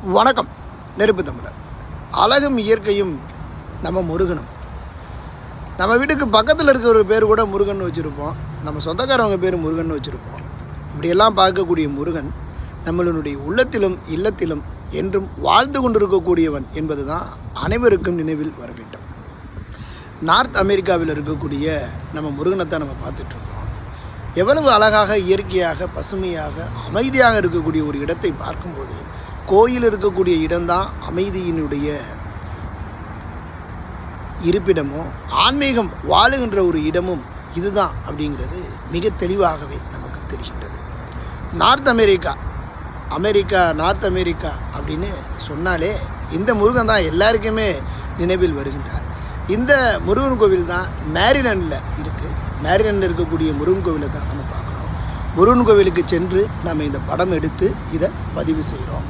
வணக்கம். நெருப்பு தமிழர். அழகும் இயற்கையும் நம்ம முருகனும். நம்ம வீட்டுக்கு பக்கத்தில் இருக்கிற ஒரு பேர் கூட முருகன் வச்சுருப்போம். நம்ம சொந்தக்காரவங்க பேர் முருகன் வச்சுருப்போம். இப்படியெல்லாம் பார்க்கக்கூடிய முருகன் நம்மளுடைய உள்ளத்திலும் இல்லத்திலும் என்றும் வாழ்ந்து கொண்டிருக்கக்கூடியவன் என்பது தான் அனைவருக்கும் நினைவில் வர வேண்டும். நார்த் அமெரிக்காவில் இருக்கக்கூடிய நம்ம முருகனைத்தான் நம்ம பார்த்துட்ருக்கோம். எவ்வளவு அழகாக, இயற்கையாக, பசுமையாக, அமைதியாக இருக்கக்கூடிய ஒரு இடத்தை பார்க்கும்போது கோயில் இருக்கக்கூடிய இடம்தான் அமைதியினுடைய இருப்பிடமும் ஆன்மீகம் வாழுகின்ற ஒரு இடமும் இதுதான் அப்படிங்கிறது மிக தெளிவாகவே நமக்கு தெரிகின்றது. நார்த் அமெரிக்கா அப்படின்னு சொன்னாலே இந்த முருகன் தான் எல்லாருக்குமே நினைவில் வருகின்றார். இந்த முருகன் கோவில் தான் மேரிலாண்டில் இருக்குது. மேரிலாண்டில் இருக்கக்கூடிய முருகன் கோவிலை தான் நம்ம பார்க்குறோம். முருகன் கோவிலுக்கு சென்று நம்ம இந்த படம் எடுத்து இதை பதிவு செய்கிறோம்.